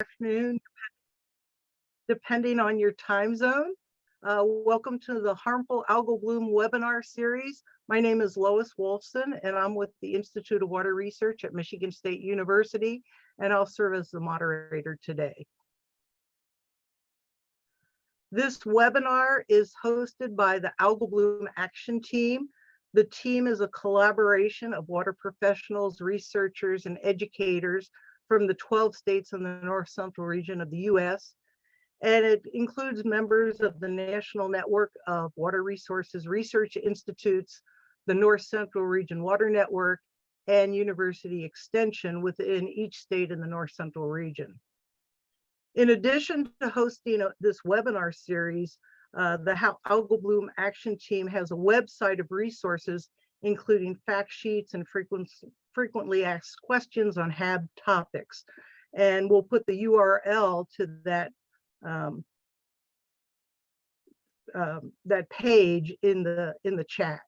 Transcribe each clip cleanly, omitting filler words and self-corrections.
afternoon, depending on your time zone. Welcome to the Harmful Algal Bloom webinar series. My name is Lois Wolfson, and I'm with the Institute of Water Research at Michigan State University, and I'll serve as the moderator today. This webinar is hosted by the Algal Bloom Action Team. The team is a collaboration of water professionals, researchers, and educators from the 12 states in the North Central region of the US. And it includes members of the National Network of Water Resources Research Institutes, the North Central Region Water Network, and University Extension within each state in the North Central region. In addition to hosting this webinar series, the Algal Bloom Action Team has a website of resources, including fact sheets and frequently asked questions on HAB topics. And we'll put the URL to that that page in the chat.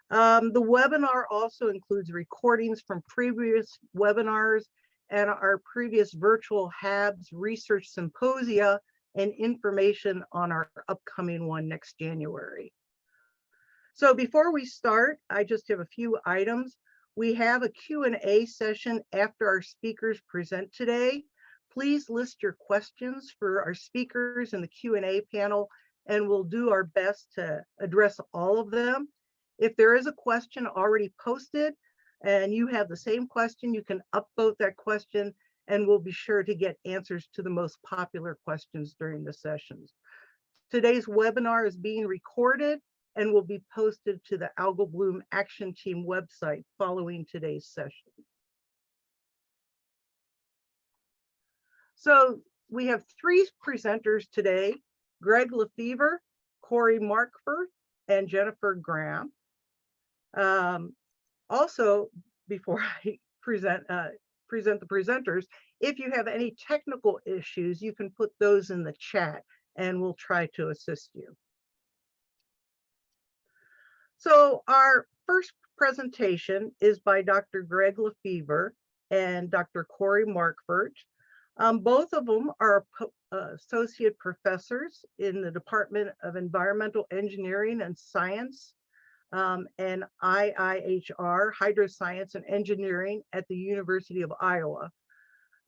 The webinar also includes recordings from previous webinars and our previous virtual HABs research symposia and information on our upcoming one next January. So before we start, I just have a few items. We have a Q&A session after our speakers present today. Please list your questions for our speakers in the Q&A panel, and we'll do our best to address all of them. If there is a question already posted and you have the same question, you can upvote that question, and we'll be sure to get answers to the most popular questions during the sessions. Today's webinar is being recorded and will be posted to the Algal Bloom Action Team website following today's session. So we have three presenters today: Greg LeFevre, Corey Markfort, and Jennifer Graham. Also, before I present the presenters, if you have any technical issues, you can put those in the chat and we'll try to assist you. So our first presentation is by Dr. Greg LeFevre and Dr. Corey Markfort. Both of them are associate professors in the Department of Environmental Engineering and Science and IIHR, Hydroscience and Engineering at the University of Iowa.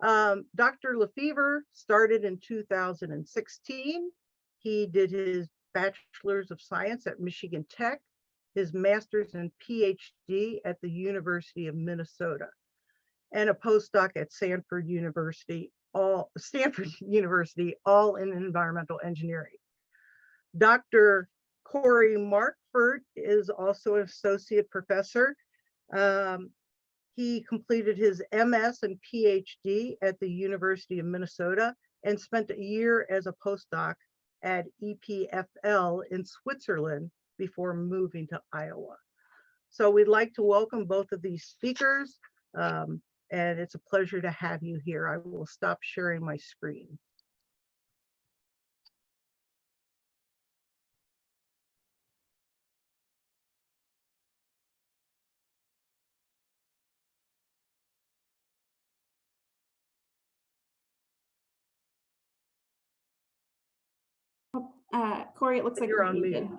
Dr. LeFevre started in 2016. He did his Bachelor's of Science at Michigan Tech, his Master's and Ph.D. at the University of Minnesota, and a postdoc at Stanford University, all in environmental engineering. Dr. Corey Markfort is also an associate professor. He completed his MS and PhD at the University of Minnesota and spent a year as a postdoc at EPFL in Switzerland before moving to Iowa. So we'd like to welcome both of these speakers, and it's a pleasure to have you here. I will stop sharing my screen. Corey, it looks like you're on mute.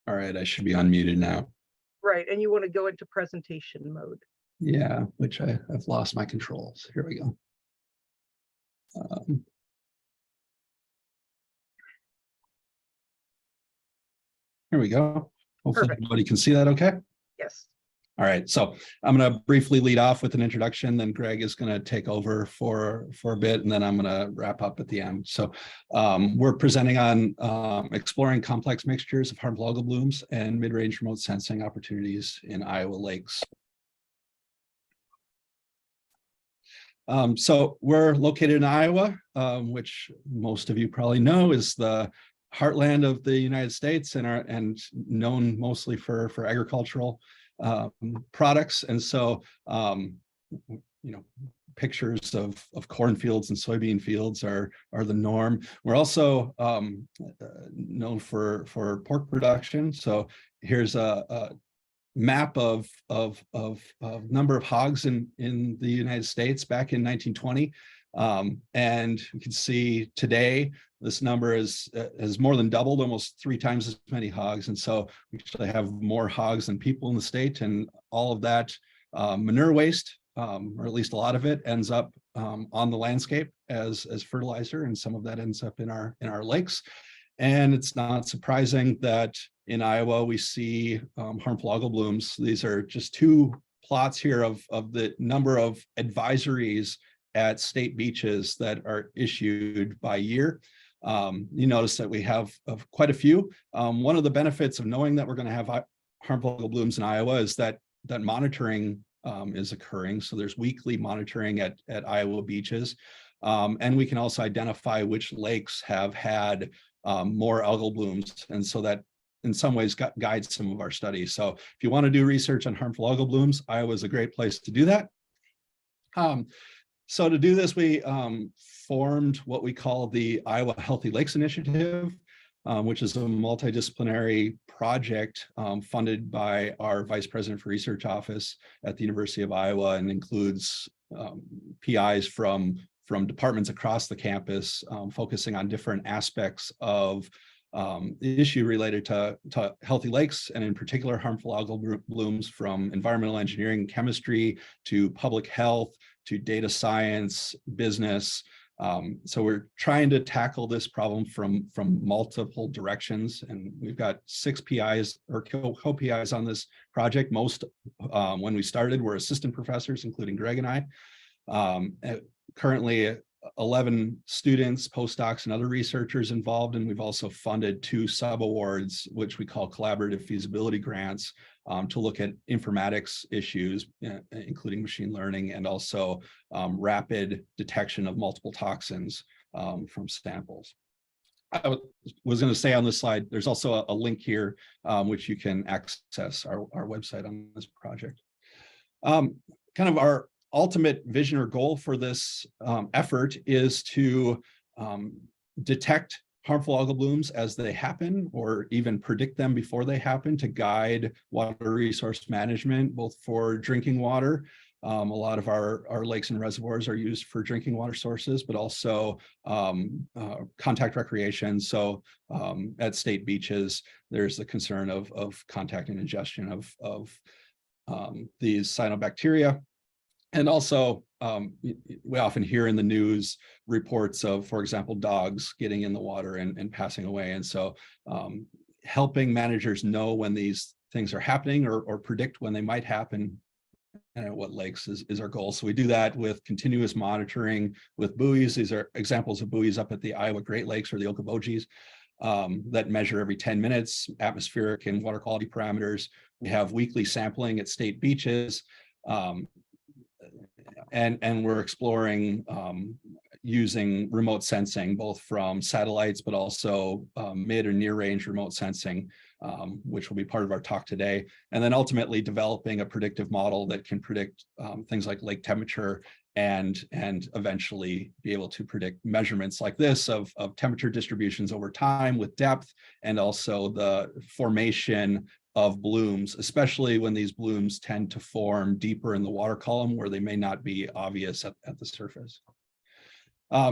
All right, I should be unmuted now. Right, and you want to go into presentation mode. Yeah, which I've lost my controls. Here we go. Here we go. Hopefully Perfect. everybody can see that okay? Yes. All right, so I'm going to briefly lead off with an introduction, then Greg is going to take over for a bit, and then I'm going to wrap up at the end. So we're presenting on exploring complex mixtures of harmful algal blooms and mid-range remote sensing opportunities in Iowa lakes. So we're located in Iowa, which most of you probably know is the heartland of the United States and known mostly for agricultural products. And so, pictures of cornfields and soybean fields are the norm. We're also known for pork production. So here's a map of number of hogs in the United States back in 1920. And you can see today, this number has more than doubled, almost 3 times as many hogs. And so we actually have more hogs than people in the state, and all of that manure waste, or at least a lot of it, ends up on the landscape as fertilizer, and some of that ends up in our lakes. And it's not surprising that in Iowa we see harmful algal blooms. These are just 2 plots here of the number of advisories at state beaches that are issued by year. You notice that we have quite a few. One of the benefits of knowing that we're going to have harmful algal blooms in Iowa is that monitoring is occurring. So there's weekly monitoring at Iowa beaches. And we can also identify which lakes have had more algal blooms. And so that in some ways guides some of our studies. So if you want to do research on harmful algal blooms, Iowa is a great place to do that. So to do this, we formed what we call the Iowa Healthy Lakes Initiative, which is a multidisciplinary project funded by our Vice President for Research Office at the University of Iowa, and includes PIs from departments across the campus, focusing on different aspects of the issue related to healthy lakes, and in particular harmful algal blooms, from environmental engineering, chemistry, to public health, to data science, business. So we're trying to tackle this problem from multiple directions, and we've got 6 PIs or co-PIs on this project. Most, when we started, were assistant professors, including Greg and I. Currently 11 students, postdocs, and other researchers involved, and we've also funded 2 sub-awards, which we call collaborative feasibility grants, to look at informatics issues, including machine learning, and also rapid detection of multiple toxins from samples. I was going to say on this slide, there's also a link here, which you can access our website on this project. Kind of our ultimate vision or goal for this effort is to detect harmful algal blooms as they happen, or even predict them before they happen, to guide water resource management, both for drinking water. A lot of our lakes and reservoirs are used for drinking water sources, but also contact recreation. So at state beaches, there's the concern of contact and ingestion of these cyanobacteria. And also, we often hear in the news reports of, for example, dogs getting in the water and passing away. And so helping managers know when these things are happening, or predict when they might happen and at what lakes is our goal. So we do that with continuous monitoring with buoys. These are examples of buoys up at the Iowa Great Lakes, or the Okobojies, that measure every 10 minutes, atmospheric and water quality parameters. We have weekly sampling at state beaches. And we're exploring using remote sensing, both from satellites, but also mid or near range remote sensing, which will be part of our talk today. And then ultimately developing a predictive model that can predict things like lake temperature, and eventually be able to predict measurements like this of temperature distributions over time with depth, and also the formation of blooms, especially when these blooms tend to form deeper in the water column, where they may not be obvious at the surface.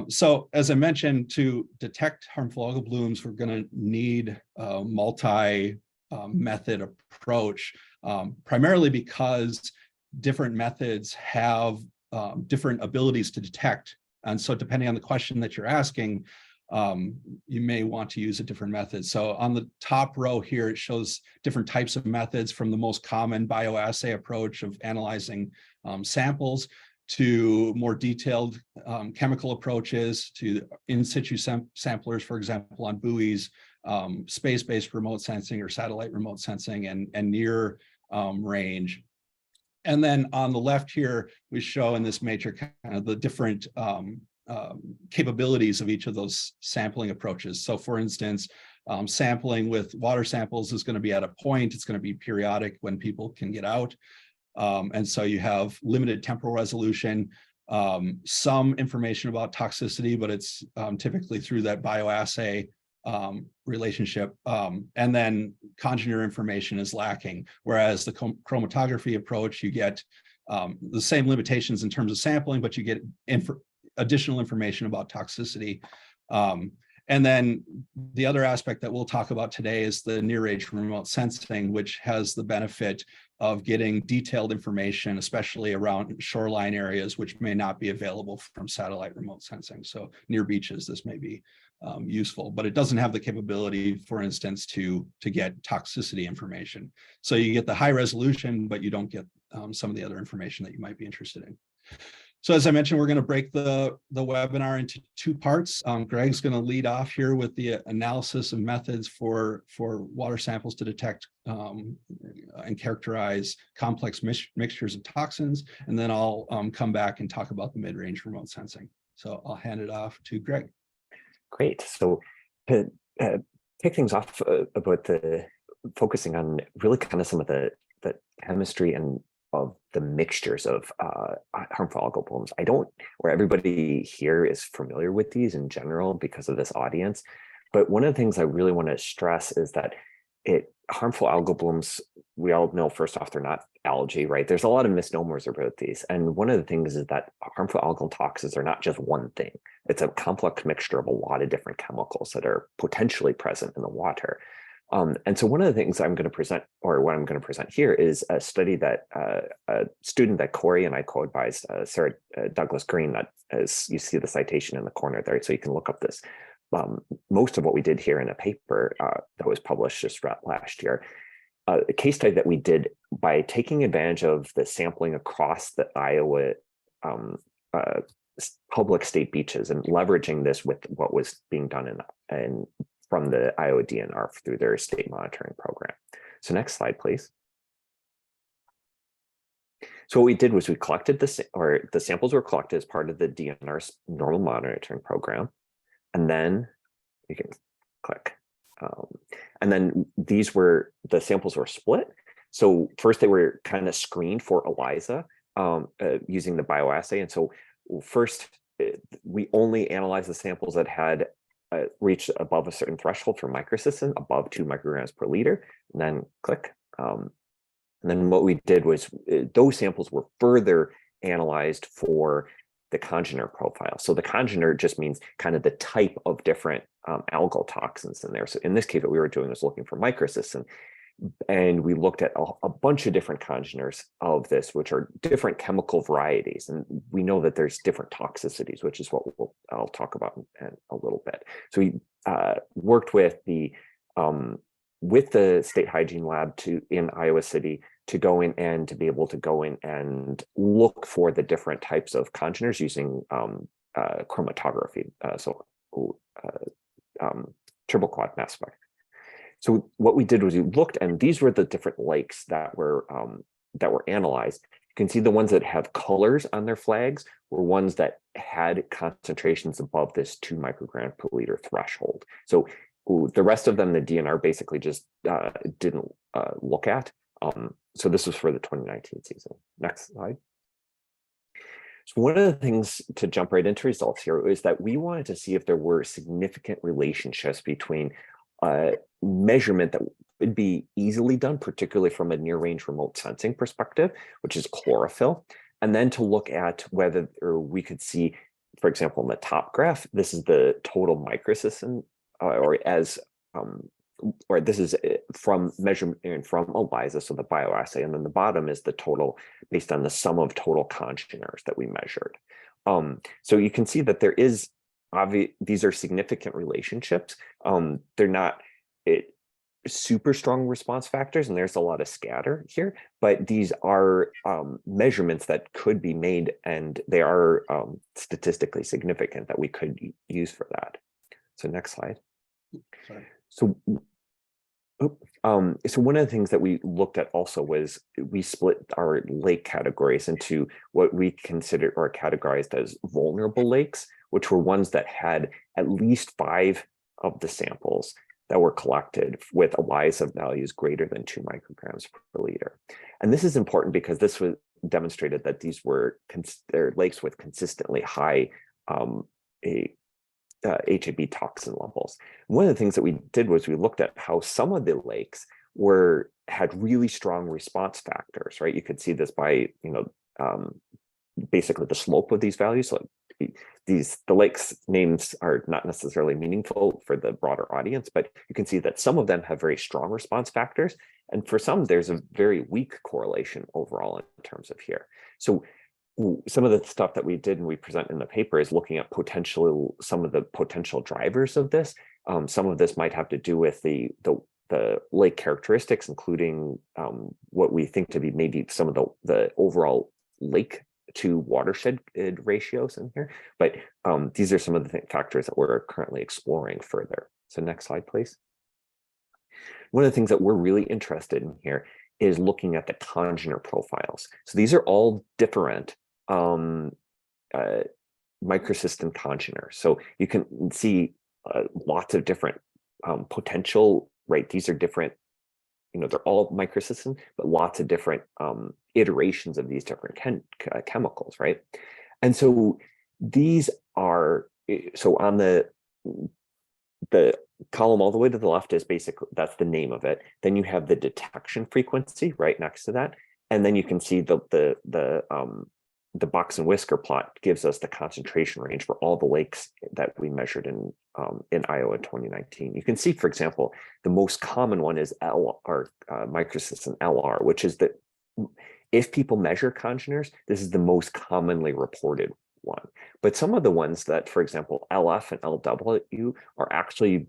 So as I mentioned, to detect harmful algal blooms, we're going to need a multi-method approach, primarily because different methods have different abilities to detect. And so depending on the question that you're asking, you may want to use a different method. So on the top row here, it shows different types of methods, from the most common bioassay approach of analyzing samples, to more detailed chemical approaches, to in situ samplers, for example, on buoys, space-based remote sensing or satellite remote sensing, and near range. And then on the left here, we show in this matrix kind of the different capabilities of each of those sampling approaches. So for instance, Sampling with water samples is going to be at a point. It's going to be periodic when people can get out. And so you have limited temporal resolution, some information about toxicity, but it's typically through that bioassay relationship. And then congener information is lacking, whereas the chromatography approach, you get the same limitations in terms of sampling, but you get additional information about toxicity. And then the other aspect that we'll talk about today is the near-range remote sensing, which has the benefit of getting detailed information, especially around shoreline areas, which may not be available from satellite remote sensing. So near beaches, this may be useful, but it doesn't have the capability, for instance, to get toxicity information. So you get the high resolution, but you don't get some of the other information that you might be interested in. So as I mentioned, we're going to break the webinar into two parts. Greg's going to lead off here with the analysis of methods for water samples to detect and characterize complex mixtures of toxins. And then I'll come back and talk about the mid-range remote sensing. So I'll hand it off to Greg. Great. So to kick things off about focusing on really kind of some of the chemistry and of the mixtures of harmful algal blooms. Or everybody here is familiar with these in general because of this audience. But one of the things I really want to stress is that harmful algal blooms, we all know, first off, they're not algae, right? There's a lot of misnomers about these. And one of the things is that harmful algal toxins are not just one thing. It's a complex mixture of a lot of different chemicals that are potentially present in the water. And so one of the things I'm going to present, or what I'm going to present here, is a study that a student that Corey and I co-advised, Sarah Douglas Green, that, as you see the citation in the corner there, so you can look up this. Most of what we did here in a paper that was published just last year, a case study that we did by taking advantage of the sampling across the Iowa public state beaches and leveraging this with what was being done from the Iowa DNR through their state monitoring program. So next slide, please. So what we did was we collected the samples were collected as part of the DNR's normal monitoring program. And then you can click. And then the samples were split. So first they were kind of screened for ELISA using the bioassay. And so first, we only analyzed the samples that had reached above a certain threshold for Microsystem, above 2 micrograms per liter, and then click. And then what we did was those samples were further analyzed for the congener profile. So the congener just means kind of the type of different algal toxins in there. So in this case, what we were doing was looking for Microsystem, and we looked at a bunch of different congeners of this, which are different chemical varieties. And we know that there's different toxicities, which is what I'll talk about in a little bit. So we worked with the state hygiene lab in Iowa City to go in and to be able to go in and look for the different types of congeners using chromatography. Triple quad mass spec. So what we did was we looked, and these were the different lakes that were analyzed. You can see the ones that have colors on their flags were ones that had concentrations above this 2 microgram per liter threshold. So the rest of them, the DNR basically just didn't look at. So this was for the 2019 season. Next slide. So one of the things, to jump right into results here, is that we wanted to see if there were significant relationships between measurement that would be easily done, particularly from a near-range remote sensing perspective, which is chlorophyll, and then to look at whether we could see, for example, in the top graph, this is the total Microsystem, or this is from measurement from ELISA, so the bioassay, and then the bottom is the total based on the sum of total congeners that we measured. So you can see that there is these are significant relationships. They're not super strong response factors, and there's a lot of scatter here, but these are measurements that could be made, and they are statistically significant that we could use for that. So next slide. Sorry. So one of the things that we looked at also was we split our lake categories into what we consider or categorized as vulnerable lakes, which were ones that had at least 5 of the samples that were collected with ELISA values greater than 2 micrograms per liter. And this is important because this was demonstrated that these were lakes with consistently high HAB toxin levels. One of the things that we did was we looked at how some of the lakes had really strong response factors, right? You could see this by, basically the slope of these values. So the lakes names are not necessarily meaningful for the broader audience, but you can see that some of them have very strong response factors. And for some, there's a very weak correlation overall in terms of here. So some of the stuff that we did and we present in the paper is looking at some of the potential drivers of this. Some of this might have to do with the lake characteristics, including what we think to be maybe some of the overall lake to watershed ratios in here. But these are some of the factors that we're currently exploring further. So next slide, please. One of the things that we're really interested in here is looking at the congener profiles. So these are all different microsystem congeners. So you can see lots of different potential, right? These are different, they're all microsystem, but lots of different iterations of these different chemicals, right? And so these are, so on the column all the way to the left is basically, that's the name of it. Then you have the detection frequency right next to that. And then you can see the box and whisker plot gives us the concentration range for all the lakes that we measured in Iowa 2019. You can see, for example, the most common one is microsystem LR, which is that if people measure congeners, this is the most commonly reported one. But some of the ones that, for example, LF and LW are actually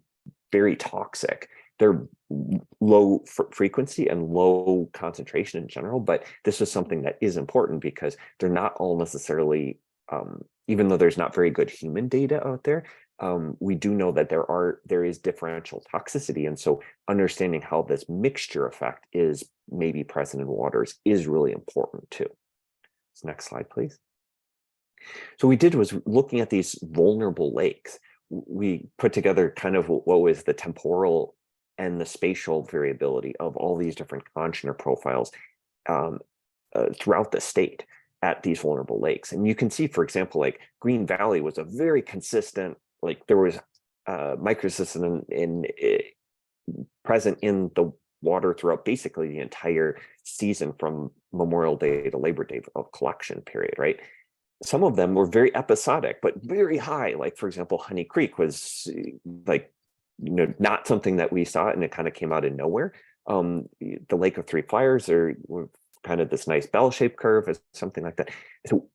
very toxic. They're low frequency and low concentration in general, but this is something that is important because they're not all necessarily, even though there's not very good human data out there, we do know that there is differential toxicity. And so understanding how this mixture effect is maybe present in waters is really important too. So next slide, please. So what we did was looking at these vulnerable lakes. We put together kind of what was the temporal and the spatial variability of all these different congener profiles throughout the state at these vulnerable lakes. And you can see, for example, like Green Valley was a very consistent, like there was microsystem present in the water throughout basically the entire season from Memorial Day to Labor Day of collection period, right? Some of them were very episodic, but very high. Like, for example, Honey Creek was like, not something that we saw, and it kind of came out of nowhere. The Lake of Three Fires were kind of this nice bell-shaped curve, or something like that. So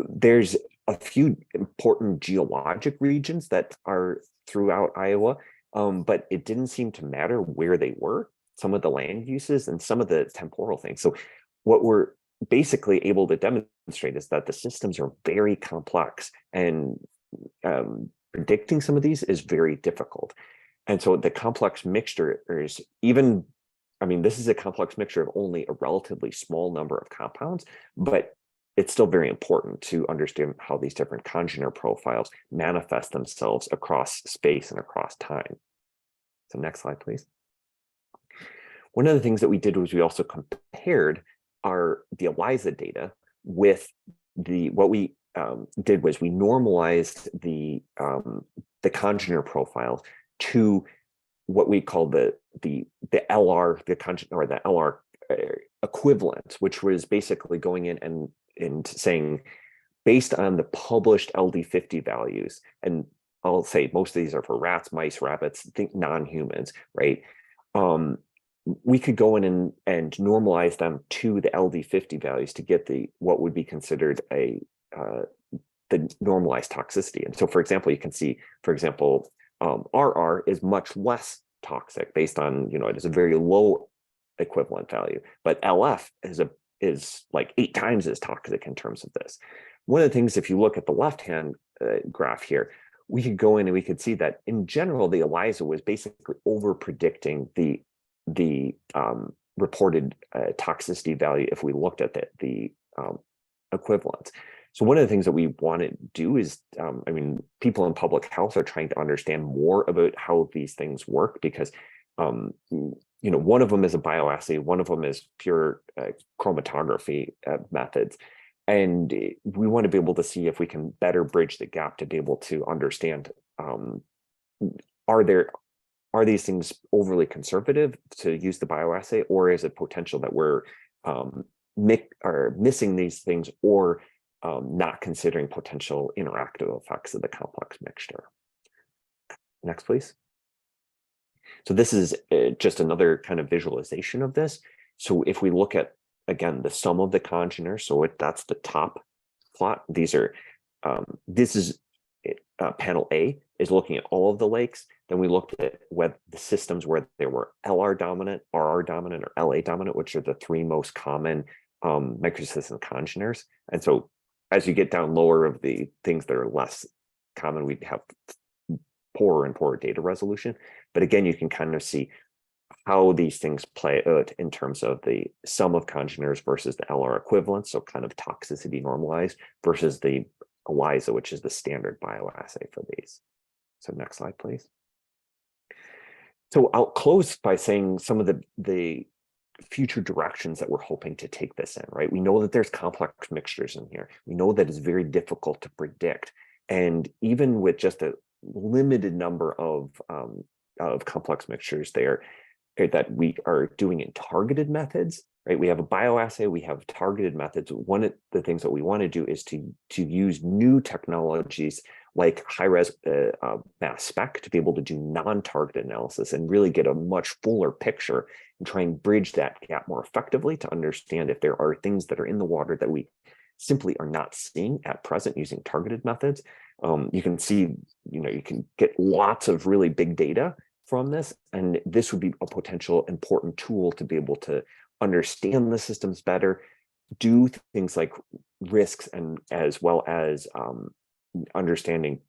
there's a few important geologic regions that are throughout Iowa, but it didn't seem to matter where they were, some of the land uses and some of the temporal things. So what we're basically able to demonstrate is that the systems are very complex, and predicting some of these is very difficult. And so the complex mixture is this is a complex mixture of only a relatively small number of compounds, but it's still very important to understand how these different congener profiles manifest themselves across space and across time. So next slide, please. One of the things that we did was we also compared the ELISA data with what we did was we normalized the congener profiles to what we call the LR, the LR equivalent, which was basically going in and saying, based on the published LD50 values, and I'll say most of these are for rats, mice, rabbits, think non-humans, right? We could go in and normalize them to the LD50 values to get what would be considered the normalized toxicity. And so, for example, you can see, for example, RR is much less toxic based on, it is a very low equivalent value, but LF is like 8 times as toxic in terms of this. One of the things, if you look at the left-hand graph here, we could go in and we could see that in general, the ELISA was basically over predicting the reported toxicity value if we looked at the equivalents. So one of the things that we want to do is, I mean, people in public health are trying to understand more about how these things work, because, you know, one of them is a bioassay, one of them is pure chromatography methods. And we want to be able to see if we can better bridge the gap to be able to understand, are these things overly conservative to use the bioassay, or is it potential that we're missing these things, or not considering potential interactive effects of the complex mixture? Next, please. So this is just another kind of visualization of this. So if we look at, again, the sum of the congeners, so that's the top plot. These are, this is panel A is looking at all of the lakes. Then we looked at the systems where they were LR dominant, RR dominant, or LA dominant, which are the three most common microsystem congeners. And so as you get down lower of the things that are less common, we have poorer and poorer data resolution. But again, you can kind of see how these things play out in terms of the sum of congeners versus the LR equivalents, so kind of toxicity normalized, versus the ELISA, which is the standard bioassay for these. So next slide, please. So I'll close by saying some of the future directions that we're hoping to take this in, right? We know that there's complex mixtures in here. We know that it's very difficult to predict. And even with just a limited number of complex mixtures there that we are doing in targeted methods, right? We have a bioassay, we have targeted methods. One of the things that we want to do is to use new technologies like high-res mass spec to be able to do non-targeted analysis and really get a much fuller picture and try and bridge that gap more effectively to understand if there are things that are in the water that we simply are not seeing at present using targeted methods. You can see, you know, you can get lots of really big data from this, and this would be a potential important tool to be able to understand the systems better, do things like risks, and as well as understanding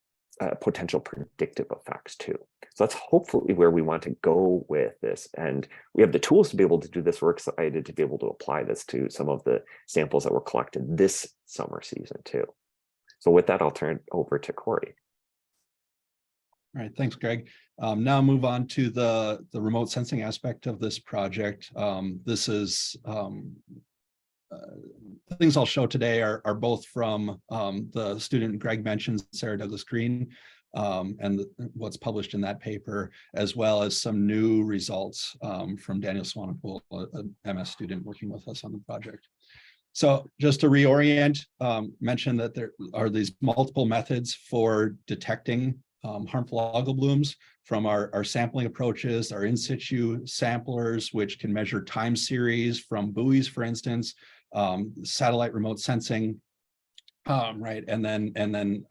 potential predictive effects too. So that's hopefully where we want to go with this, and we have the tools to be able to do this. We're excited to be able to apply this to some of the samples that were collected this summer season too. So with that, I'll turn it over to Corey. All right, thanks, Greg. Now move on to the remote sensing aspect of this project. This is things I'll show today are both from the student Greg mentioned, Sarah Douglas Green, and what's published in that paper, as well as some new results from Daniel Swanepoel, a MS student working with us on the project. So just to reorient, mention that there are these multiple methods for detecting harmful algal blooms from our sampling approaches, our in situ samplers, which can measure time series from buoys, for instance, satellite remote sensing, right? And then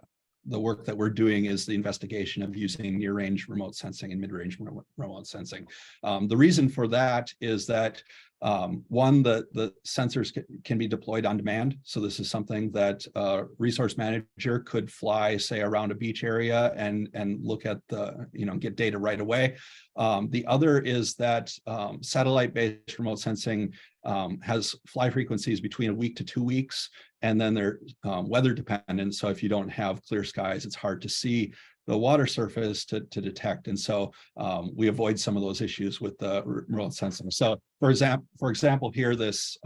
the work that we're doing is the investigation of using near-range remote sensing and mid-range remote sensing. The reason for that is that one, the sensors can be deployed on demand. So this is something that a resource manager could fly, say, around a beach area and look at get data right away. The other is that satellite-based remote sensing has fly frequencies between a week to 2 weeks, and then they're weather dependent. So if you don't have clear skies, it's hard to see the water surface to detect. And so we avoid some of those issues with the remote sensing. So for example, here, this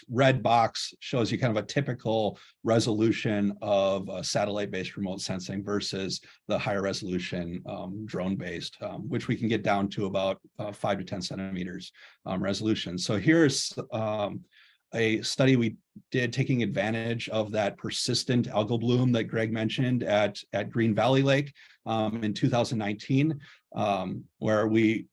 red box shows you kind of a typical resolution of satellite-based remote sensing versus the higher resolution drone-based, which we can get down to about 5 to 10 centimeters resolution. So here's a study we did taking advantage of that persistent algal bloom that Greg mentioned at Green Valley Lake in 2019, where we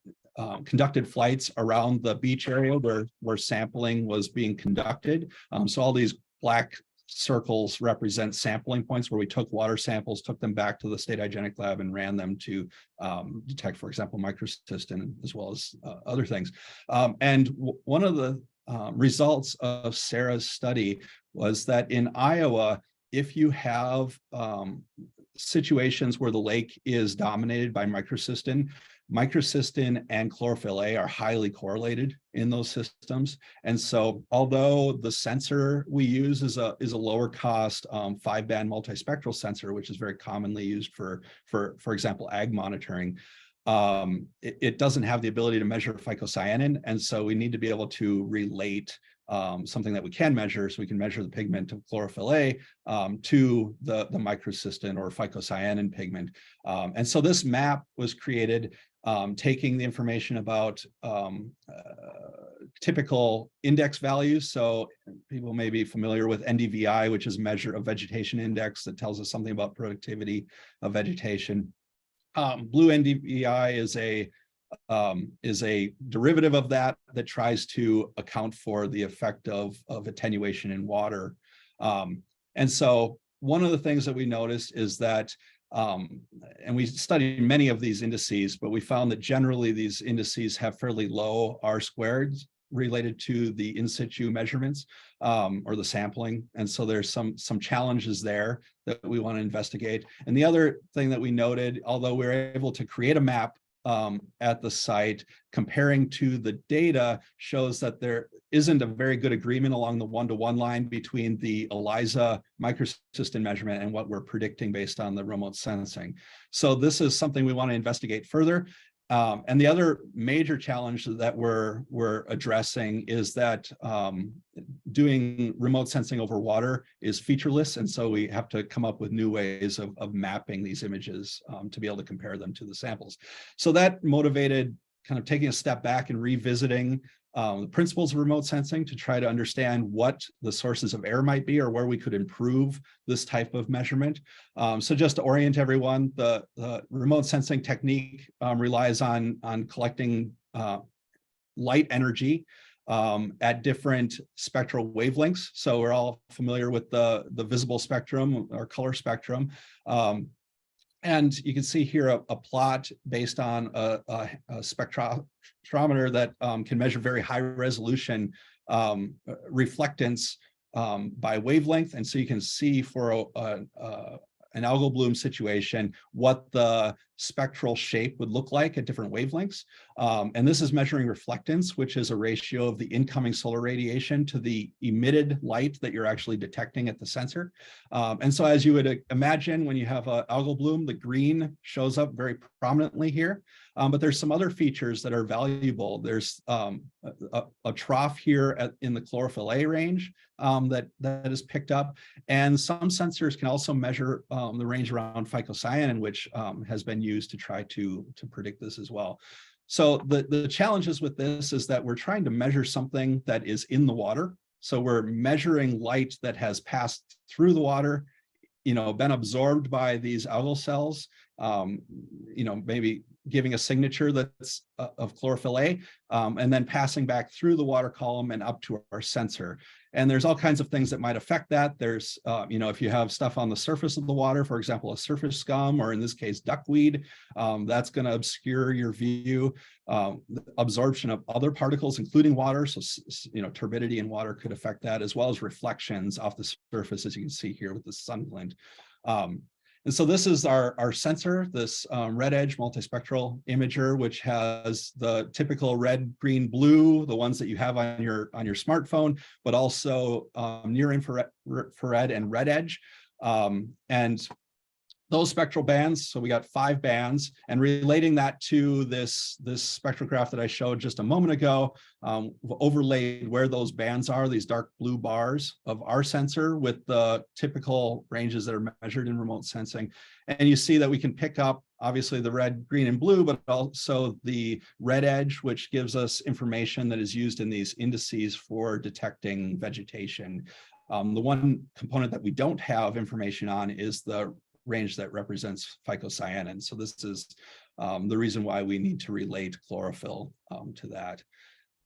conducted flights around the beach area where sampling was being conducted. So all these black circles represent sampling points where we took water samples, took them back to the state hygienic lab and ran them to detect, for example, Microsystem, as well as other things. And one of the results of Sarah's study was that in Iowa, if you have situations where the lake is dominated by Microsystem, Microsystem and chlorophyll A are highly correlated in those systems. And so although the sensor we use is a lower cost 5-band multispectral sensor, which is very commonly used for example, ag monitoring, it doesn't have the ability to measure phycocyanin. And so we need to be able to relate something that we can measure, so we can measure the pigment of chlorophyll A to the microsystem or phycocyanin pigment. And so this map was created taking the information about typical index values. So people may be familiar with NDVI, which is a measure of vegetation index that tells us something about productivity of vegetation. Blue NDVI is a derivative of that tries to account for the effect of attenuation in water. And so one of the things that we noticed is that, and we studied many of these indices, but we found that generally these indices have fairly low R-squareds related to the in situ measurements or the sampling. And so there's some challenges there that we want to investigate. And the other thing that we noted, although we were able to create a map at the site, comparing to the data shows that there isn't a very good agreement along the one-to-one line between the ELISA microsystem measurement and what we're predicting based on the remote sensing. So this is something we want to investigate further. And the other major challenge that we're addressing is that doing remote sensing over water is featureless. And so we have to come up with new ways of mapping these images to be able to compare them to the samples. So that motivated kind of taking a step back and revisiting the principles of remote sensing to try to understand what the sources of error might be or where we could improve this type of measurement. So just to orient everyone, the remote sensing technique relies on collecting light energy at different spectral wavelengths. So we're all familiar with the visible spectrum or color spectrum. And you can see here a plot based on a spectrometer that can measure very high resolution reflectance by wavelength. And so you can see for an algal bloom situation what the spectral shape would look like at different wavelengths. And this is measuring reflectance, which is a ratio of the incoming solar radiation to the emitted light that you're actually detecting at the sensor. And so as you would imagine, when you have an algal bloom, the green shows up very prominently here. But there's some other features that are valuable. There's a trough here in the chlorophyll A range that is picked up. And some sensors can also measure the range around phycocyanin, which has been used to try to predict this as well. So the challenges with this is that we're trying to measure something that is in the water. So we're measuring light that has passed through the water, been absorbed by these algal cells, maybe giving a signature that's of chlorophyll A, and then passing back through the water column and up to our sensor. And there's all kinds of things that might affect that. There's, if you have stuff on the surface of the water, for example, a surface scum, or in this case, duckweed, that's going to obscure your view. The absorption of other particles, including water. So, turbidity in water could affect that, as well as reflections off the surface, as you can see here with the sun glint. And so this is our sensor, this red edge multispectral imager, which has the typical red, green, blue, the ones that you have on your smartphone, but also near infrared and red edge. And those spectral bands, so we got 5 bands, and relating that to this spectrograph that I showed just a moment ago, overlaid where those bands are, these dark blue bars of our sensor with the typical ranges that are measured in remote sensing. And you see that we can pick up obviously the red, green, and blue, but also the red edge, which gives us information that is used in these indices for detecting vegetation. The one component that we don't have information on is the range that represents phycocyanin. So this is the reason why we need to relate chlorophyll to that.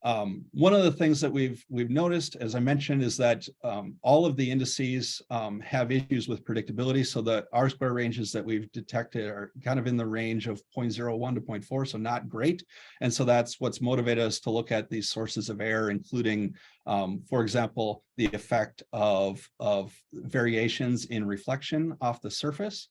One of the things that we've noticed, as I mentioned, is that all of the indices have issues with predictability. So the R-square ranges that we've detected are kind of in the range of 0.01 to 0.4, so not great. And so that's what's motivated us to look at these sources of error, including, for example, the effect of variations in reflection off the surface,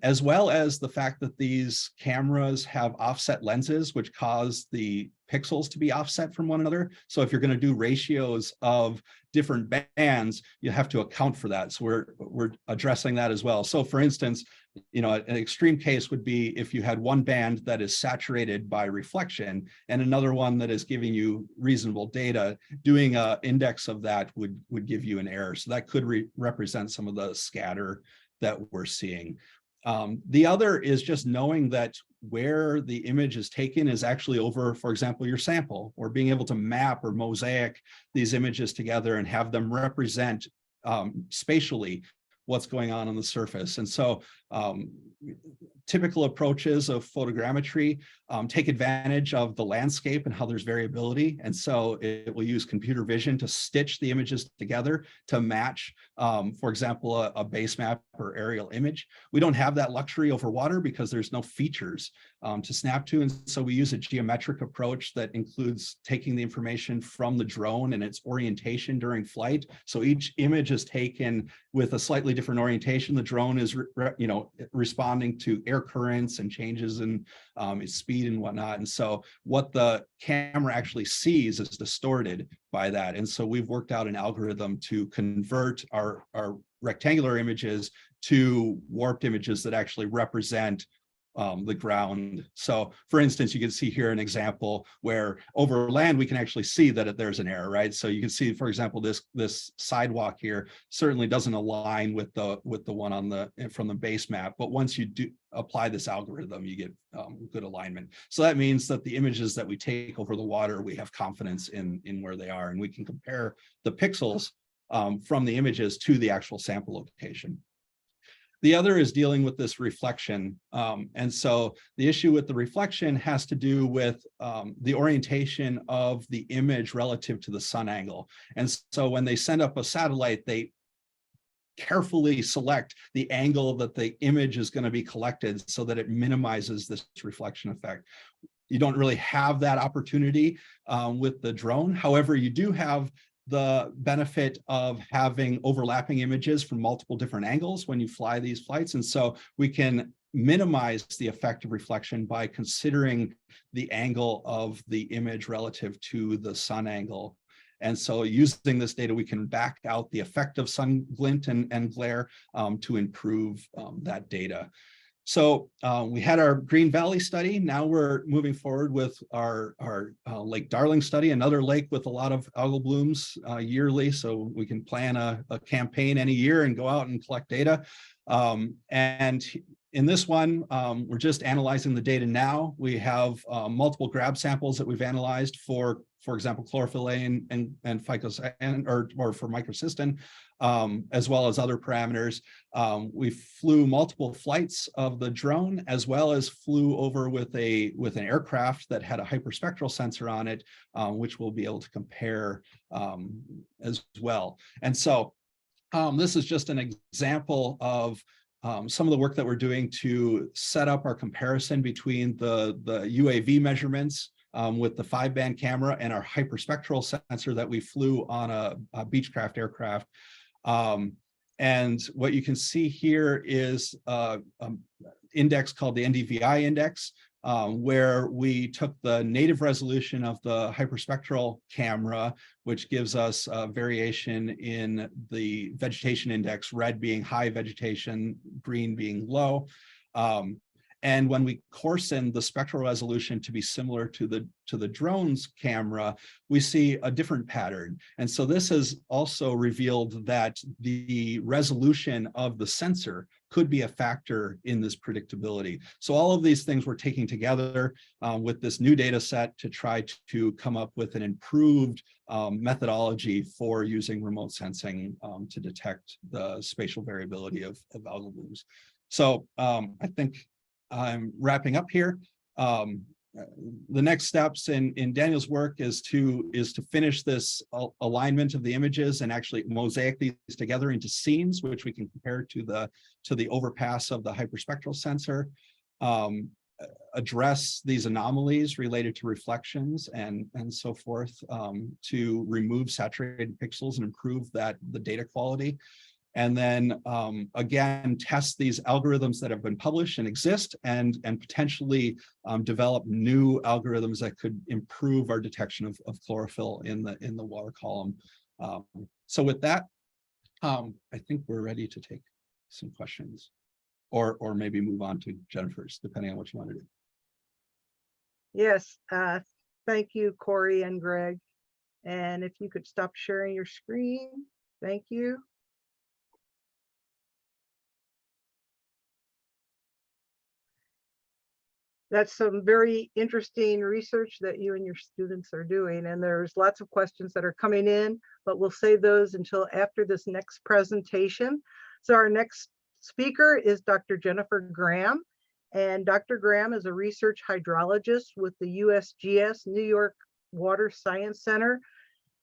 as well as the fact that these cameras have offset lenses, which cause the pixels to be offset from one another. So if you're going to do ratios of different bands, you have to account for that. So we're addressing that as well. So for instance, you know, an extreme case would be if you had one band that is saturated by reflection and another one that is giving you reasonable data. Doing an index of that would give you an error. So that could represent some of the scatter that we're seeing. The other is just knowing that where the image is taken is actually over, for example, your sample, or being able to map or mosaic these images together and have them represent spatially what's going on the surface. And so typical approaches of photogrammetry take advantage of the landscape and how there's variability. And so it will use computer vision to stitch the images together to match, for example, a base map or aerial image. We don't have that luxury over water because there's no features to snap to. And so we use a geometric approach that includes taking the information from the drone and its orientation during flight. So each image is taken with a slightly different orientation. The drone is responding to air currents and changes in its speed and whatnot. And so what the camera actually sees is distorted by that. And so we've worked out an algorithm to convert our rectangular images to warped images that actually represent the ground. So for instance, you can see here an example where over land, we can actually see that there's an error, right? So you can see, for example, this sidewalk here certainly doesn't align with the one on from the base map. But once you do apply this algorithm, you get good alignment. So that means that the images that we take over the water, we have confidence in where they are, and we can compare the pixels from the images to the actual sample location. The other is dealing with this reflection. And so the issue with the reflection has to do with the orientation of the image relative to the sun angle. And so when they send up a satellite, they carefully select the angle that the image is going to be collected so that it minimizes this reflection effect. You don't really have that opportunity with the drone. However, you do have the benefit of having overlapping images from multiple different angles when you fly these flights. And so we can minimize the effect of reflection by considering the angle of the image relative to the sun angle. And so using this data, we can back out the effect of sun glint and glare to improve that data. So we had our Green Valley study. Now we're moving forward with our Lake Darling study, another lake with a lot of algal blooms yearly. So we can plan a campaign any year and go out and collect data. And in this one, we're just analyzing the data now. We have multiple grab samples that we've analyzed for example, chlorophyll A and phycocyan, or for microsystem, as well as other parameters. We flew multiple flights of the drone, as well as flew over with an aircraft that had a hyperspectral sensor on it, which we'll be able to compare as well. And so this is just an example of some of the work that we're doing to set up our comparison between the UAV measurements with the 5-band camera and our hyperspectral sensor that we flew on a Beechcraft aircraft. And what you can see here is an index called the NDVI index, where we took the native resolution of the hyperspectral camera, which gives us a variation in the vegetation index, red being high vegetation, green being low. And when we coarsen the spectral resolution to be similar to the drone's camera, we see a different pattern. And so this has also revealed that the resolution of the sensor could be a factor in this predictability. So all of these things we're taking together with this new data set to try to come up with an improved methodology for using remote sensing to detect the spatial variability of algal blooms. So I think I'm wrapping up here. the next steps in Daniel's work is to finish this alignment of the images and actually mosaic these together into scenes, which we can compare to the overpass of the hyperspectral sensor, address these anomalies related to reflections and so forth, to remove saturated pixels and improve the data quality. And then again, test these algorithms that have been published and exist, and potentially develop new algorithms that could improve our detection of chlorophyll in the water column. So with that, I think we're ready to take some questions, or maybe move on to Jennifer's, depending on what you want to do. Yes, thank you, Corey and Greg. And if you could stop sharing your screen, thank you. That's some very interesting research that you and your students are doing, and there's lots of questions that are coming in, but we'll save those until after this next presentation. So our next speaker is Dr. Jennifer Graham, and Dr. Graham is a research hydrologist with the USGS New York Water Science Center.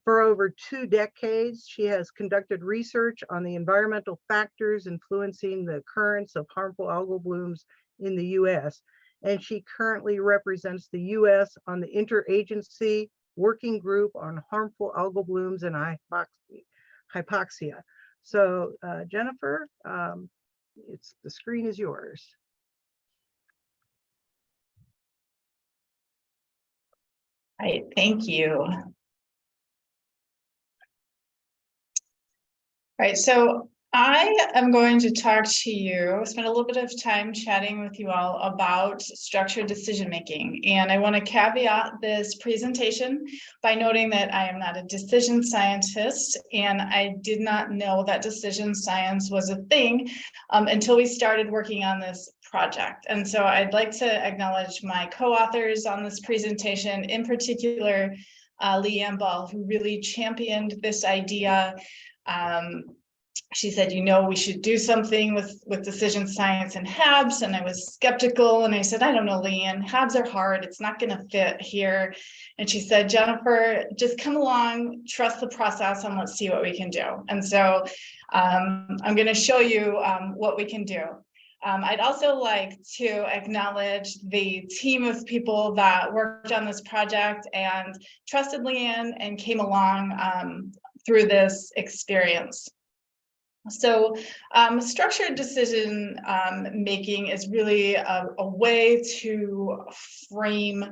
For over 2 decades, she has conducted research on the environmental factors influencing the occurrence of harmful algal blooms in the US. And she currently represents the US on the Interagency Working Group on Harmful Algal Blooms and Hypoxia. So Jennifer, the screen is yours. All right, thank you. All right, so I am going to talk to you, spend a little bit of time chatting with you all about structured decision making. And I want to caveat this presentation by noting that I am not a decision scientist, and I did not know that decision science was a thing until we started working on this project. And so I'd like to acknowledge my co-authors on this presentation, in particular, Leanne Ball, who really championed this idea. She said, you know, we should do something with decision science and HABs. And I was skeptical. And I said, I don't know, Leanne, HABs are hard. It's not going to fit here. And she said, Jennifer, just come along, trust the process, and let's see what we can do. And so I'm going to show you what we can do. I'd also like to acknowledge the team of people that worked on this project and trusted Leanne and came along through this experience. So structured decision making is really a way to frame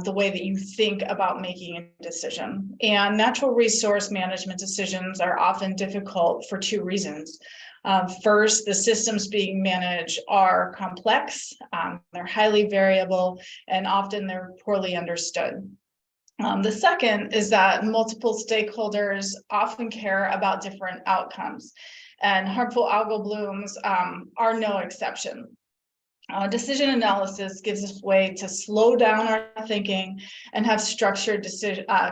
the way that you think about making a decision. And natural resource management decisions are often difficult for 2 reasons. First, the systems being managed are complex, they're highly variable, and often they're poorly understood. The second is that multiple stakeholders often care about different outcomes, and harmful algal blooms are no exception. Decision analysis gives us a way to slow down our thinking and have structured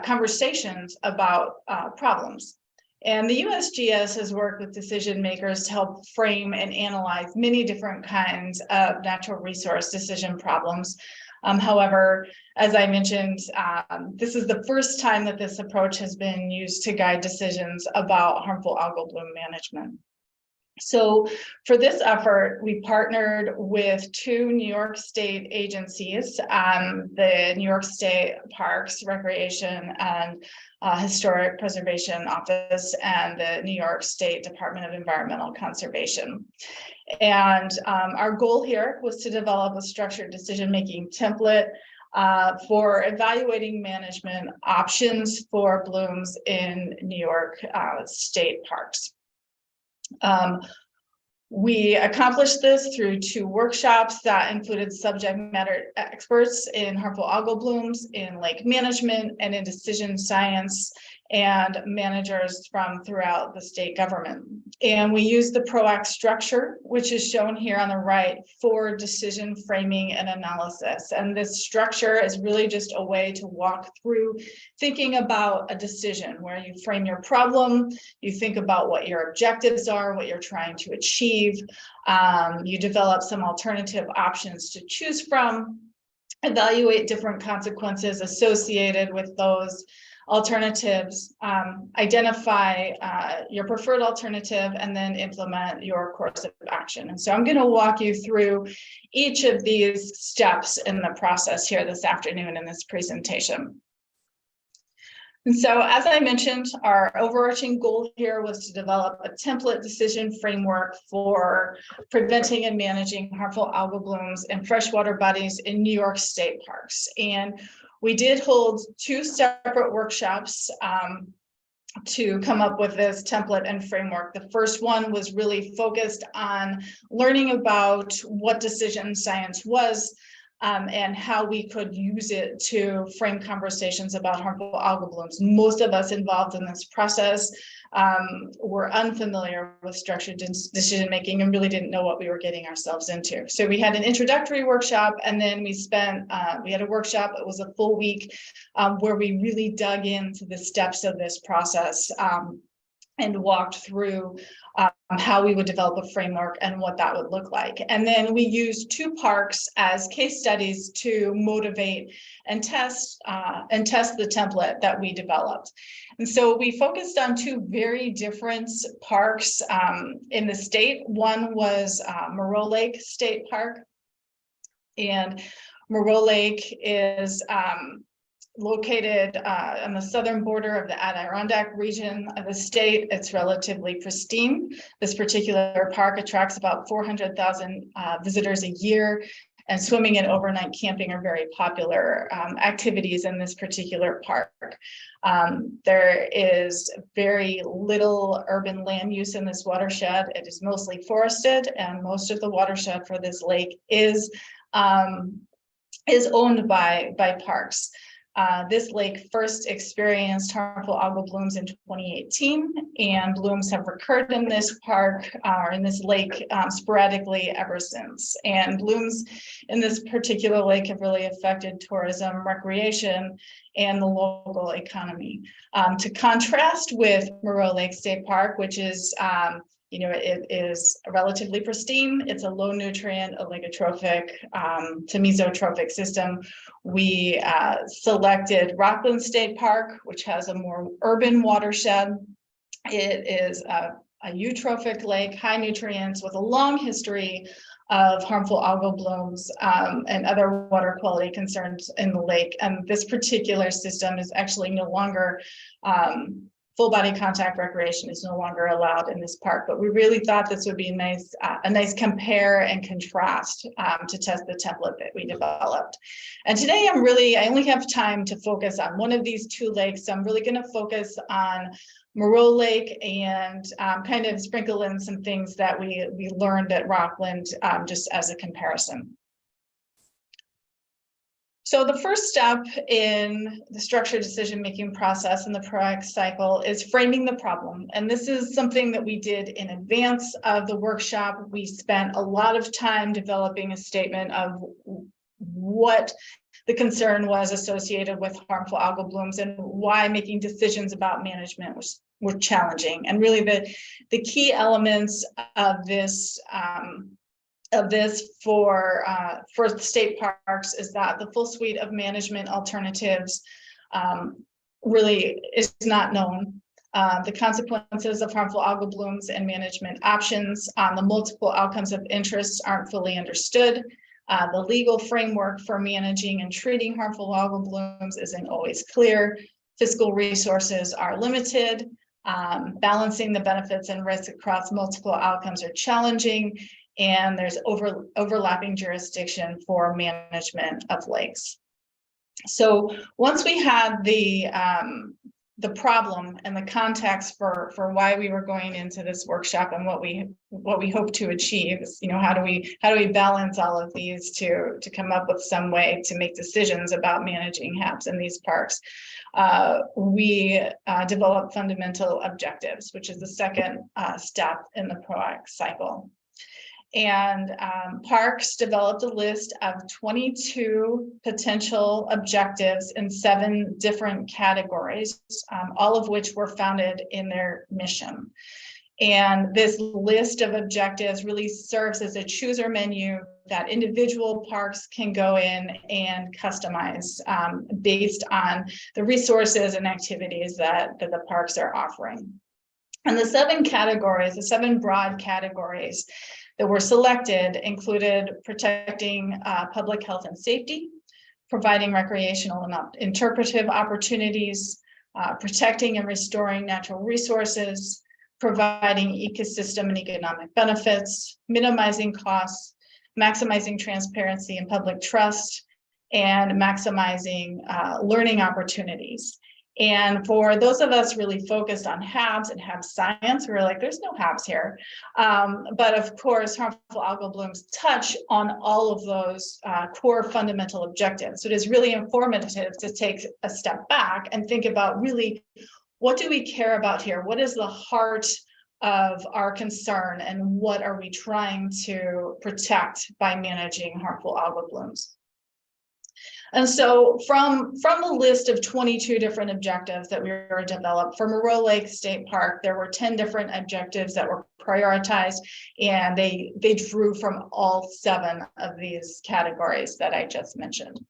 conversations about problems. And the USGS has worked with decision makers to help frame and analyze many different kinds of natural resource decision problems. However, as I mentioned, this is the first time that this approach has been used to guide decisions about harmful algal bloom management. So for this effort, we partnered with 2 New York State agencies, the New York State Parks, Recreation, and Historic Preservation Office, and the New York State Department of Environmental Conservation. And our goal here was to develop a structured decision-making template for evaluating management options for blooms in New York state parks. We accomplished this through 2 workshops that included subject matter experts in harmful algal blooms, in lake management, and in decision science, and managers from throughout the state government. And we used the PROACT structure, which is shown here on the right, for decision framing and analysis. And this structure is really just a way to walk through thinking about a decision where you frame your problem, you think about what your objectives are, what you're trying to achieve, you develop some alternative options to choose from, evaluate different consequences associated with those alternatives, identify your preferred alternative, and then implement your course of action. And so I'm going to walk you through each of these steps in the process here this afternoon in this presentation. And so, as I mentioned, our overarching goal here was to develop a template decision framework for preventing and managing harmful algal blooms in freshwater bodies in New York State parks. And we did hold 2 separate workshops to come up with this template and framework. The first one was really focused on learning about what decision science was, and how we could use it to frame conversations about harmful algal blooms. Most of us involved in this process were unfamiliar with structured decision-making and really didn't know what we were getting ourselves into. So we had an introductory workshop, and then we had a workshop, it was a full week, where we really dug into the steps of this process and walked through how we would develop a framework and what that would look like. And then we used 2 parks as case studies to motivate and test the template that we developed. And so we focused on 2 very different parks in the state. One was Monroe Lake State Park, and Monroe Lake is located on the southern border of the Adirondack region of the state. It's relatively pristine. This particular park attracts about 400,000 visitors a year, and swimming and overnight camping are very popular activities in this particular park. There is very little urban land use in this watershed. It is mostly forested, and most of the watershed for this lake is owned by parks. This lake first experienced harmful algal blooms in 2018, and blooms have recurred in this park, or in this lake, sporadically ever since. And blooms in this particular lake have really affected tourism, recreation, and the local economy. To contrast with Monroe Lake State Park, which is it is relatively pristine. It's a low nutrient, oligotrophic to mesotrophic system. We selected Rockland State Park, which has a more urban watershed. It is a eutrophic lake, high nutrients, with a long history of harmful algal blooms and other water quality concerns in the lake. And this particular system is actually no longer full body contact recreation is no longer allowed in this park, but we really thought this would be a nice compare and contrast to test the template that we developed. And today I only have time to focus on one of these 2 lakes. So I'm really going to focus on Monroe Lake and kind of sprinkle in some things that we learned at Rockland just as a comparison. So the first step in the structured decision-making process in the PROACT cycle is framing the problem. And this is something that we did in advance of the workshop. We spent a lot of time developing a statement of what the concern was associated with harmful algal blooms and why making decisions about management were challenging. And really the key elements of this for the state parks is that the full suite of management alternatives really is not known. The consequences of harmful algal blooms and management options on the multiple outcomes of interest aren't fully understood. The legal framework for managing and treating harmful algal blooms isn't always clear. Fiscal resources are limited. Balancing the benefits and risks across multiple outcomes are challenging. And there's overlapping jurisdiction for management of lakes. So once we had the problem and the context for why we were going into this workshop and what we hope to achieve is, how do we balance all of these to come up with some way to make decisions about managing HABs in these parks. We developed fundamental objectives, which is the second step in the PROACT cycle. And parks developed a list of 22 potential objectives in 7 different categories, all of which were founded in their mission. And this list of objectives really serves as a chooser menu that individual parks can go in and customize based on the resources and activities that the parks are offering. And the 7 categories, the 7 broad categories that were selected included protecting public health and safety, providing recreational and interpretive opportunities, protecting and restoring natural resources, providing ecosystem and economic benefits, minimizing costs, maximizing transparency and public trust, and maximizing learning opportunities. And for those of us really focused on HABs and HAB science, we were like, there's no HABs here. But of course, harmful algal blooms touch on all of those core fundamental objectives. So it is really informative to take a step back and think about really, what do we care about here? What is the heart of our concern, and what are we trying to protect by managing harmful algal blooms? And so from the list of 22 different objectives that we were developed for Monroe Lake State Park, there were 10 different objectives that were prioritized, and they drew from all 7 of these categories that I just mentioned.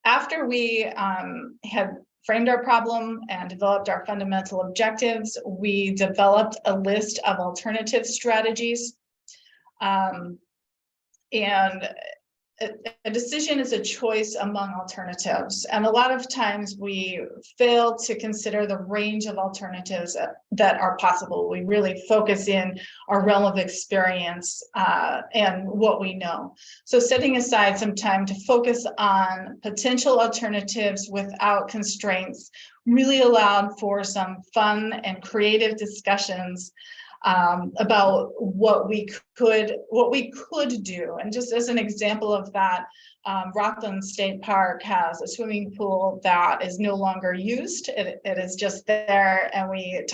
After we had framed our problem and developed our fundamental objectives, we developed a list of alternative strategies. And a decision is a choice among alternatives. And a lot of times we fail to consider the range of alternatives that are possible. We really focus in our realm of experience and what we know. So setting aside some time to focus on potential alternatives without constraints really allowed for some fun and creative discussions about what we could do. And just as an example of that, Rockland State Park has a swimming pool that is no longer used. It is just there, and we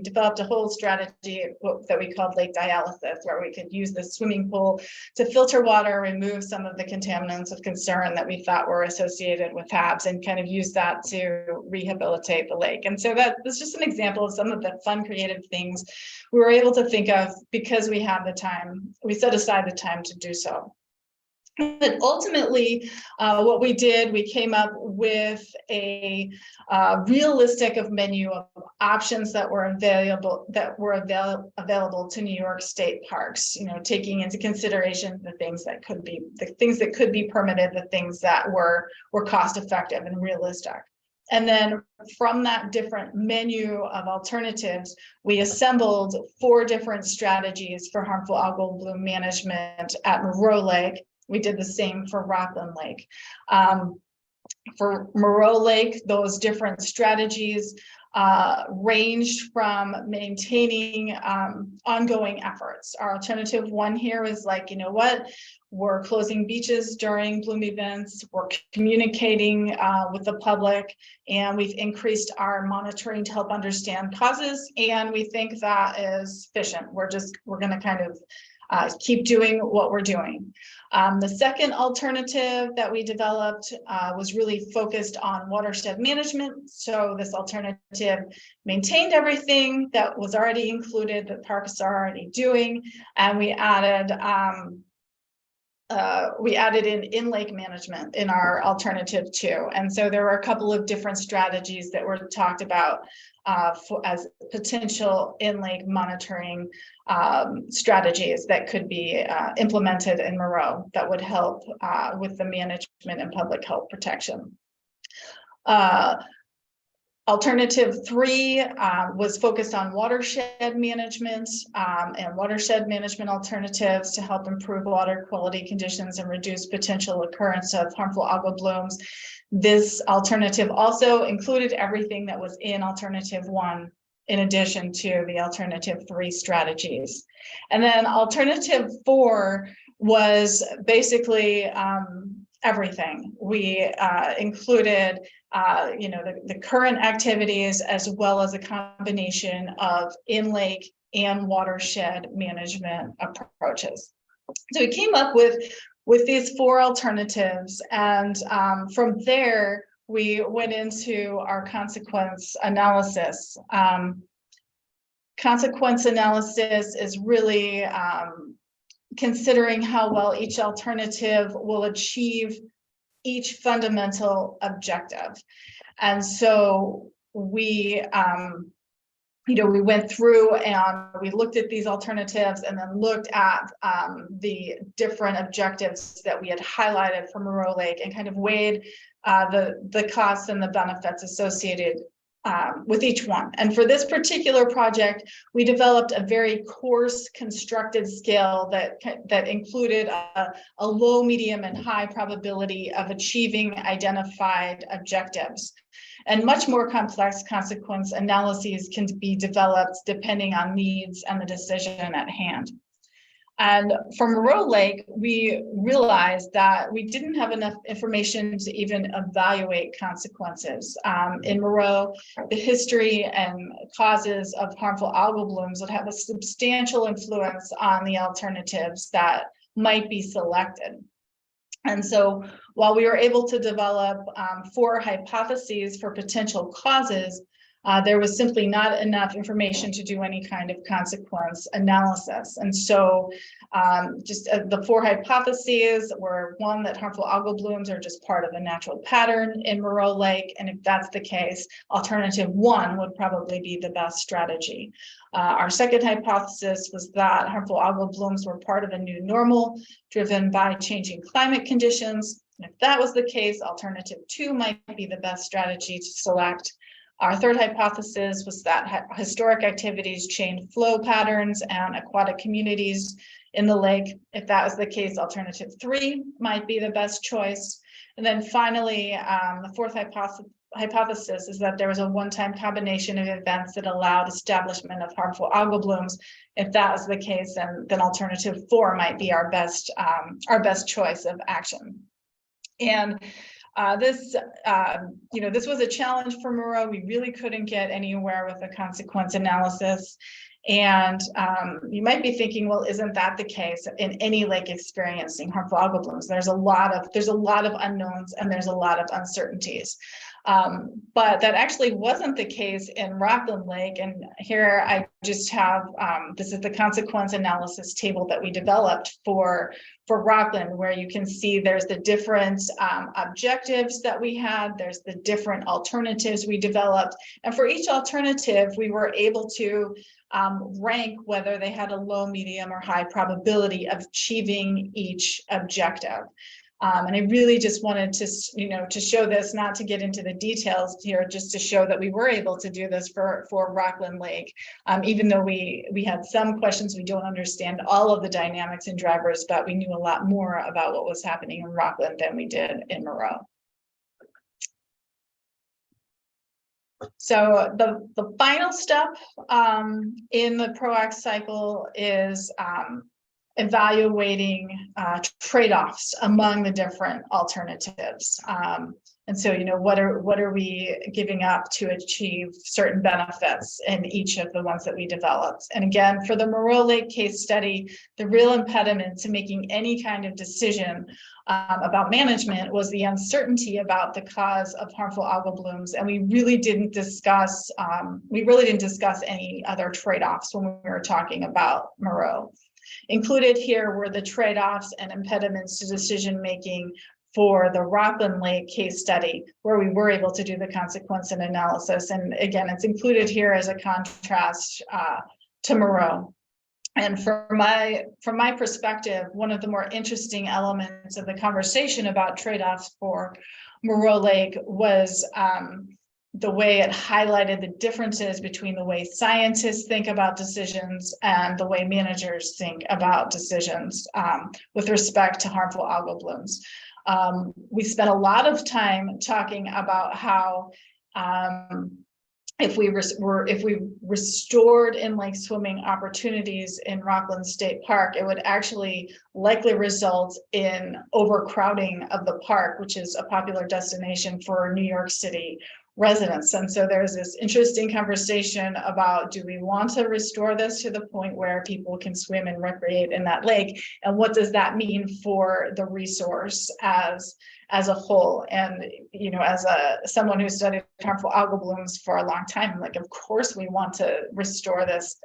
developed a whole strategy that we called Lake Dialysis, where we could use the swimming pool to filter water, remove some of the contaminants of concern that we thought were associated with HABs, and kind of use that to rehabilitate the lake. And so that was just an example of some of the fun, creative things we were able to think of because we had the time. We set aside the time to do so. But ultimately, what we did, we came up with a realistic menu of options that were available to New York State parks. You know, taking into consideration the things that could be permitted, the things that were cost effective and realistic. And then from that different menu of alternatives, we assembled 4 different strategies for harmful algal bloom management at Monroe Lake. We did the same for Rockland Lake. For Monroe Lake, those different strategies ranged from maintaining ongoing efforts. Our alternative one here is like, you know what, we're closing beaches during bloom events, we're communicating with the public, and we've increased our monitoring to help understand causes, and we think that is sufficient. We're going to kind of keep doing what we're doing. The second alternative that we developed was really focused on watershed management. So this alternative maintained everything that was already included, that parks are already doing, and we added in lake management in our alternative 2. And so there were a couple of different strategies that were talked about as potential in-lake monitoring strategies that could be implemented in Monroe that would help with the management and public health protection. Alternative 3 was focused on watershed management and watershed management alternatives to help improve water quality conditions and reduce potential occurrence of harmful algal blooms. This alternative also included everything that was in alternative 1, in addition to the alternative 3 strategies. And then alternative 4 was basically everything. We included the current activities, as well as a combination of in-lake and watershed management approaches. So we came up with these 4 alternatives, and from there we went into our consequence analysis. consequence analysis is really considering how well each alternative will achieve each fundamental objective. And so we, we went through and we looked at these alternatives and then looked at the different objectives that we had highlighted for Monroe Lake and kind of weighed the costs and the benefits associated with each one. And for this particular project, we developed a very coarse constructed scale that included a low, medium, and high probability of achieving identified objectives. And much more complex consequence analyses can be developed depending on needs and the decision at hand. And for Monroe Lake, we realized that we didn't have enough information to even evaluate consequences. In Monroe, the history and causes of harmful algal blooms would have a substantial influence on the alternatives that might be selected. And so while we were able to develop 4 hypotheses for potential causes, there was simply not enough information to do any kind of consequence analysis. And so the 4 hypotheses were: 1, that harmful algal blooms are just part of a natural pattern in Monroe Lake. And if that's the case, alternative 1 would probably be the best strategy. Our second hypothesis was that harmful algal blooms were part of a new normal driven by changing climate conditions. And if that was the case, alternative 2 might be the best strategy to select. Our third hypothesis was that historic activities changed flow patterns and aquatic communities in the lake. If that was the case, alternative 3 might be the best choice. And then finally, the fourth hypothesis is that there was a one-time combination of events that allowed establishment of harmful algal blooms. If that was the case, then alternative 4 might be our best choice of action. And this was a challenge for Monroe. We really couldn't get anywhere with the consequence analysis. And you might be thinking, well, isn't that the case in any lake experiencing harmful algal blooms? There's a lot of unknowns and there's a lot of uncertainties. But that actually wasn't the case in Rockland Lake. And here I just have, this is the consequence analysis table that we developed for Rockland, where you can see there's the different objectives that we had, there's the different alternatives we developed. And for each alternative, we were able to rank whether they had a low, medium, or high probability of achieving each objective. And I really just wanted to show this, not to get into the details here, just to show that we were able to do this for Rockland Lake. Even though we had some questions, we don't understand all of the dynamics and drivers, but we knew a lot more about what was happening in Rockland than we did in Monroe. So the final step in the PROACT cycle is evaluating trade-offs among the different alternatives. And so, what are we giving up to achieve certain benefits in each of the ones that we developed? And again, for the Monroe Lake case study, the real impediment to making any kind of decision about management was the uncertainty about the cause of harmful algal blooms. And we really didn't discuss any other trade-offs when we were talking about Monroe. Included here were the trade-offs and impediments to decision-making for the Rockland Lake case study, where we were able to do the consequence and analysis. And again, it's included here as a contrast to Monroe. And from my perspective, one of the more interesting elements of the conversation about trade-offs for Monroe Lake was the way it highlighted the differences between the way scientists think about decisions and the way managers think about decisions with respect to harmful algal blooms. We spent a lot of time talking about how if we restored in-lake swimming opportunities in Rockland State Park, it would actually likely result in overcrowding of the park, which is a popular destination for New York City residents. And so there's this interesting conversation about, do we want to restore this to the point where people can swim and recreate in that lake? And what does that mean for the resource as as a whole. And, you know, as someone who studied harmful algal blooms for a long time, I'm like, of course we want to restore this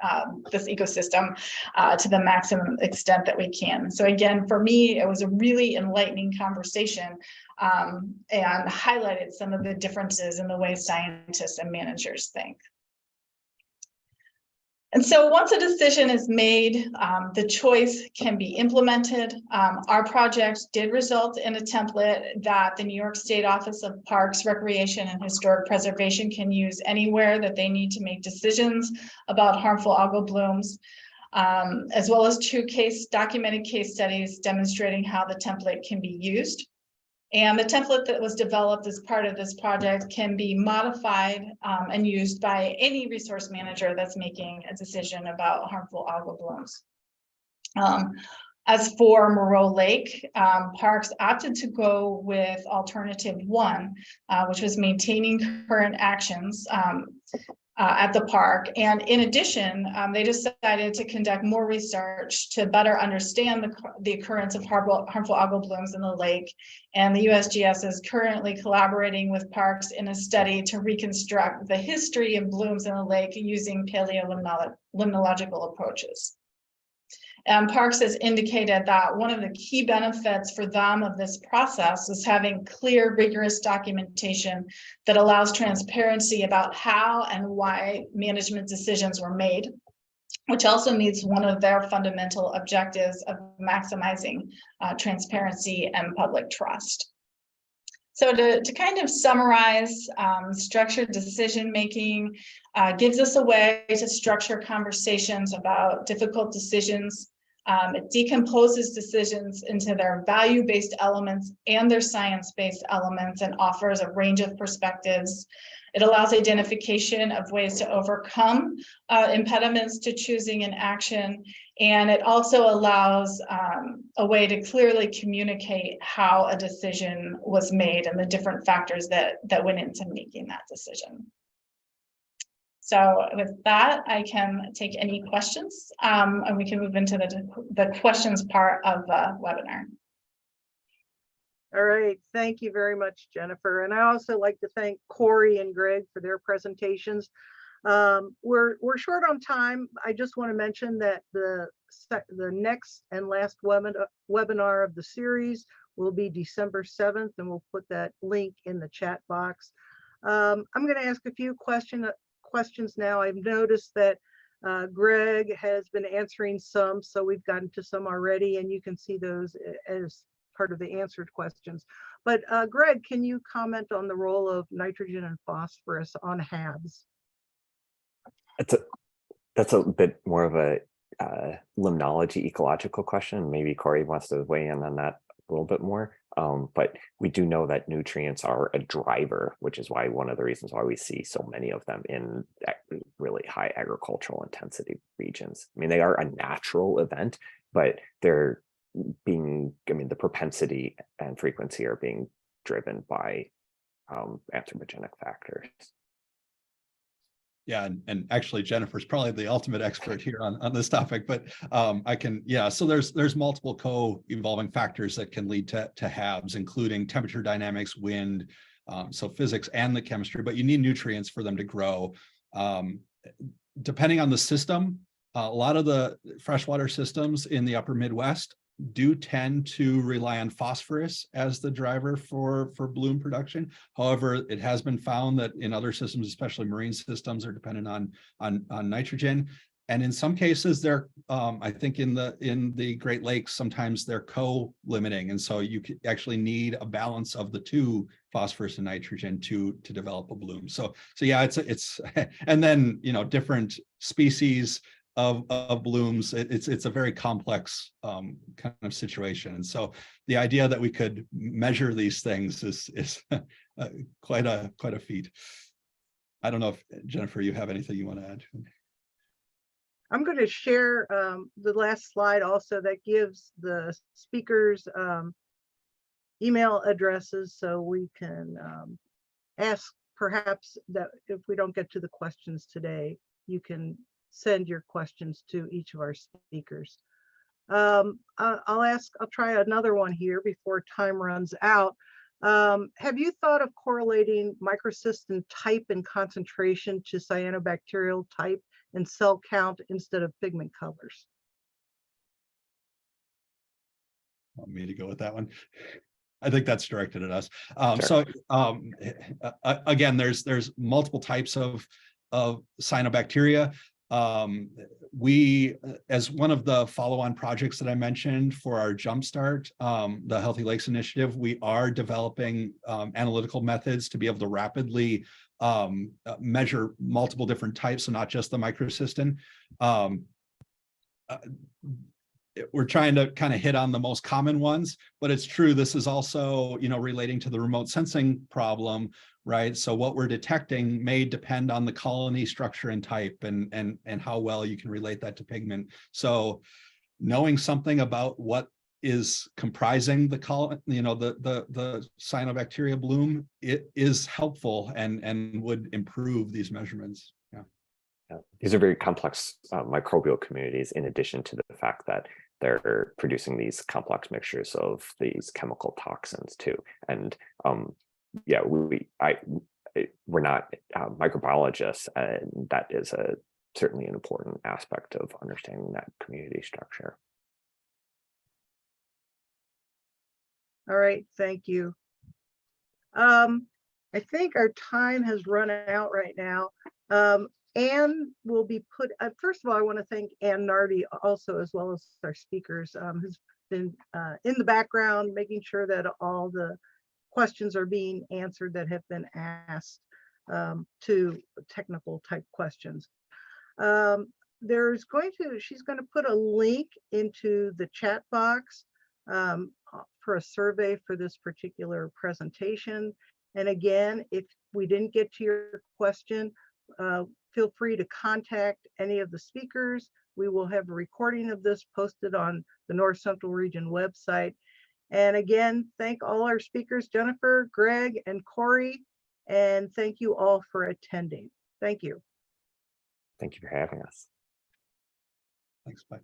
this ecosystem to the maximum extent that we can. So again, for me, it was a really enlightening conversation and highlighted some of the differences in the way scientists and managers think. And so once a decision is made, the choice can be implemented. Our project did result in a template that the New York State Office of Parks, Recreation, and Historic Preservation can use anywhere that they need to make decisions about harmful algal blooms, as well as 2 documented case studies demonstrating how the template can be used. And the template that was developed as part of this project can be modified and used by any resource manager that's making a decision about harmful algal blooms. As for Monroe Lake, Parks opted to go with alternative 1, which was maintaining current actions at the park. And in addition, they decided to conduct more research to better understand the occurrence of harmful algal blooms in the lake. And the USGS is currently collaborating with Parks in a study to reconstruct the history of blooms in the lake using paleolimnological approaches. And Parks has indicated that one of the key benefits for them of this process is having clear, rigorous documentation that allows transparency about how and why management decisions were made, which also meets one of their fundamental objectives of maximizing transparency and public trust. So to kind of summarize, structured decision-making gives us a way to structure conversations about difficult decisions. It decomposes decisions into their value-based elements and their science-based elements and offers a range of perspectives. It allows identification of ways to overcome impediments to choosing an action. And it also allows a way to clearly communicate how a decision was made and the different factors that went into making that decision. So with that, I can take any questions and we can move into the questions part of the webinar. All right, thank you very much, Jennifer. And I also like to thank Corey and Greg for their presentations. We're short on time. I just want to mention that the next and last webinar of the series will be December 7th, and we'll put that link in the chat box. I'm going to ask a few questions now. I've noticed that Greg has been answering some, so we've gotten to some already, and you can see those as part of the answered questions. But Greg, can you comment on the role of nitrogen and phosphorus on HABs? That's a bit more of a limnology ecological question. Maybe Corey wants to weigh in on that a little bit more. But we do know that nutrients are a driver, which is why one of the reasons why we see so many of them in really high agricultural intensity regions. I mean, they are a natural event, but they're being, I mean, the propensity and frequency are being driven by anthropogenic factors. Yeah, and actually Jennifer's probably the ultimate expert here on this topic, but I can, yeah, so there's multiple co-evolving factors that can lead to HABs, including temperature dynamics, wind, so physics and the chemistry, but you need nutrients for them to grow. Depending on the system, a lot of the freshwater systems in the upper Midwest do tend to rely on phosphorus as the driver for bloom production. However, it has been found that in other systems, especially marine systems, are dependent on nitrogen. And in some cases, they're I think in the Great Lakes, sometimes they're co-limiting, and so you actually need a balance of the two, phosphorus and nitrogen, to develop a bloom. So yeah, it's and then different species of blooms, it's a very complex kind of situation. And so the idea that we could measure these things is quite a feat. I don't know if Jennifer, you have anything you want to add? I'm going to share the last slide also that gives the speakers email addresses, so we can ask, perhaps, that if we don't get to the questions today, you can send your questions to each of our speakers. I'll try another one here before time runs out. Have you thought of correlating microsystem type and concentration to cyanobacterial type and cell count instead of pigment colors? Want me to go with that one? I think that's directed at us. Sure. Again, there's multiple types of cyanobacteria. We, as one of the follow-on projects that I mentioned for our Jumpstart, the Healthy Lakes Initiative, we are developing analytical methods to be able to rapidly measure multiple different types, so not just the microsystem. We're trying to kind of hit on the most common ones, but it's true, this is also, you know, relating to the remote sensing problem, right? So what we're detecting may depend on the colony structure and type and how well you can relate that to pigment. So knowing something about what is comprising the colony, you know, the cyanobacteria bloom, it is helpful and would improve these measurements. Yeah. These are very complex microbial communities, in addition to the fact that they're producing these complex mixtures of these chemical toxins too. And yeah, we're not microbiologists, and that is certainly an important aspect of understanding that community structure. All right, thank you. I think our time has run out right now. Anne will be put, first of all, I want to thank Ann Nardi also, as well as our speakers, who's been in the background, making sure that all the questions are being answered that have been asked, to technical type questions. She's going to put a link into the chat box for a survey for this particular presentation. And again, if we didn't get to your question, feel free to contact any of the speakers. We will have a recording of this posted on the North Central Region website. And again, thank all our speakers, Jennifer, Greg, and Corey, and thank you all for attending. Thank you. Thank you for having us. Thanks, bye.